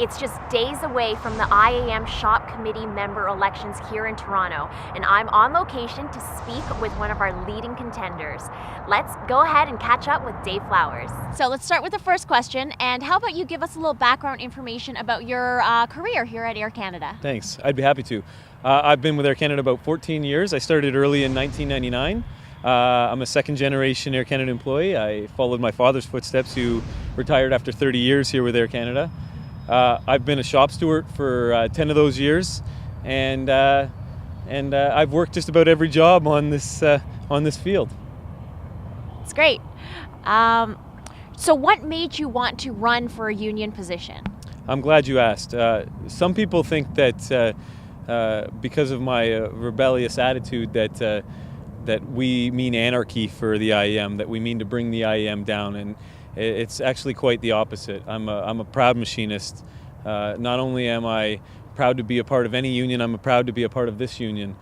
It's just days away from the IAM Shop Committee member elections here in Toronto, and I'm on location to speak with one of our leading contenders. Let's go ahead and catch up with Dave Flowers. So let's start with the first question, and how about you give us a little background information about your career here at Air Canada? Thanks, I'd be happy to. I've been with Air Canada about 14 years. I started early in 1999. I'm a second generation Air Canada employee. I followed my father's footsteps, who retired after 30 years here with Air Canada. I've been a shop steward for 10 of those years, and I've worked just about every job on this field. It's great. So what made you want to run for a union position? I'm glad you asked. Some people think that because of my rebellious attitude that we mean anarchy for the IAM, that we mean to bring the IAM down, and it's actually quite the opposite. I'm a proud machinist. Not only am I proud to be a part of any union, I'm proud to be a part of this union.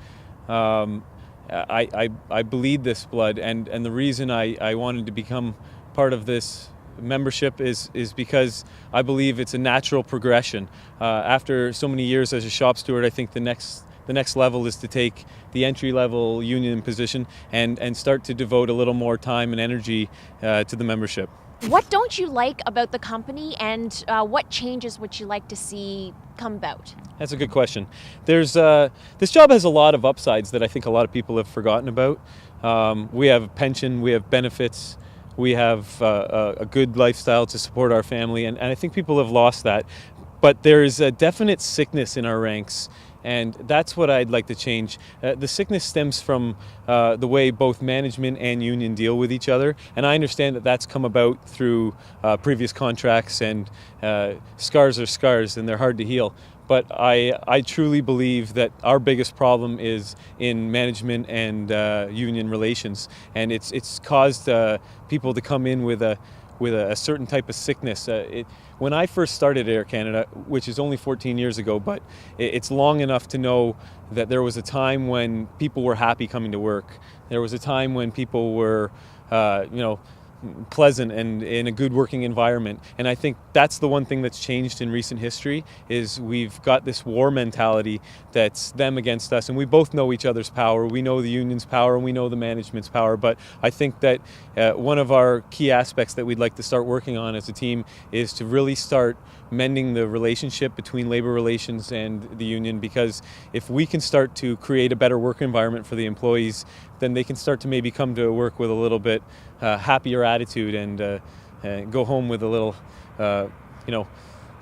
I bleed this blood, and the reason I wanted to become part of this membership is because I believe it's a natural progression. After so many years as a shop steward, I think the next level is to take the entry-level union position and start to devote a little more time and energy to the membership. What don't you like about the company, and what changes would you like to see come about? That's a good question. This job has a lot of upsides that I think a lot of people have forgotten about. We have a pension, we have benefits, we have a good lifestyle to support our family, and I think people have lost that. But there is a definite sickness in our ranks, and that's what I'd like to change. The sickness stems from the way both management and union deal with each other, and I understand that that's come about through previous contracts, and scars are scars and they're hard to heal. But I truly believe that our biggest problem is in management and union relations, and it's caused people to come in with a certain type of sickness. When I first started Air Canada, which is only 14 years ago, but it's long enough to know that there was a time when people were happy coming to work. There was a time when people were, pleasant and in a good working environment. And I think that's the one thing that's changed in recent history, is we've got this war mentality that's them against us, and we both know each other's power. We know the union's power and we know the management's power, but I think that one of our key aspects that we'd like to start working on as a team is to really start mending the relationship between labor relations and the union, because if we can start to create a better work environment for the employees, then they can start to maybe come to work with a little bit happier attitude and go home with a little,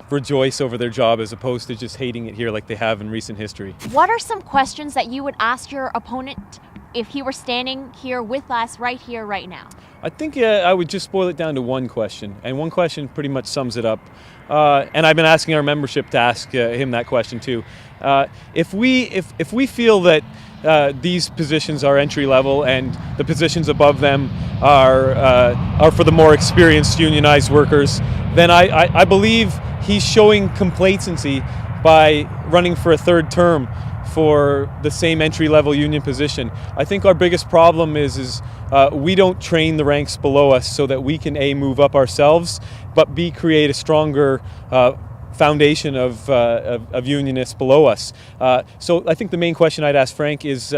rejoice over their job, as opposed to just hating it here like they have in recent history. What are some questions that you would ask your opponent if he were standing here with us right here, right now? I think I would just boil it down to one question, and one question pretty much sums it up. And I've been asking our membership to ask him that question too. If we feel that these positions are entry level and the positions above them are for the more experienced unionized workers, then I believe he's showing complacency by running for a third term for the same entry-level union position. I think our biggest problem is we don't train the ranks below us so that we can A, move up ourselves, but B, create a stronger foundation of unionists below us. So I think the main question I'd ask Frank is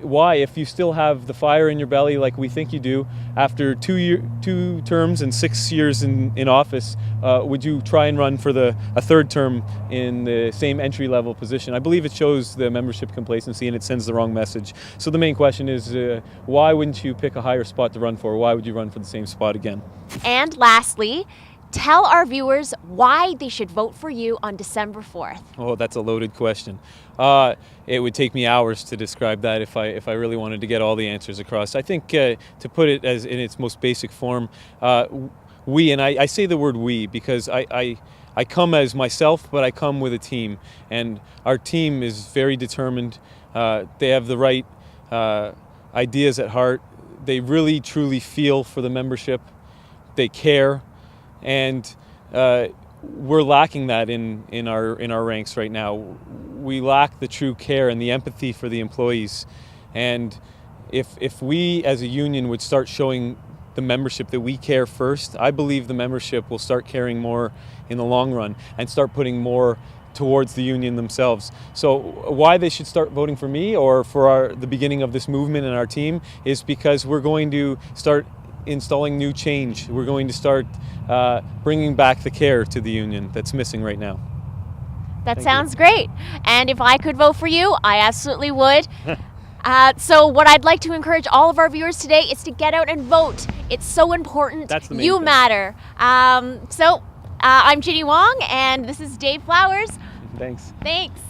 why, if you still have the fire in your belly like we think you do, after 2 terms and 6 years in office, would you try and run for a third term in the same entry-level position? I believe it shows the membership complacency and it sends the wrong message. So the main question is, why wouldn't you pick a higher spot to run for? Why would you run for the same spot again? And lastly, tell our viewers why they should vote for you on December 4th. Oh, that's a loaded question. It would take me hours to describe that if I really wanted to get all the answers across. I think to put it as in its most basic form, we, and I say the word we because I come as myself, but I come with a team, and our team is very determined. They have the right ideas at heart. They really truly feel for the membership. They care. And we're lacking that in our ranks right now. We lack the true care and the empathy for the employees. And if we as a union would start showing the membership, that we care first, I believe the membership will start caring more in the long run and start putting more towards the union themselves. So why they should start voting for me or for the beginning of this movement and our team is because we're going to start installing new change. We're going to start bringing back the care to the union that's missing right now. That sounds great. And if I could vote for you, I absolutely would. So what I'd like to encourage all of our viewers today is to get out and vote. It's so important. That's the main You thing. matter. I'm Jinny Wong, and this is Dave Flowers. Thanks. Thanks.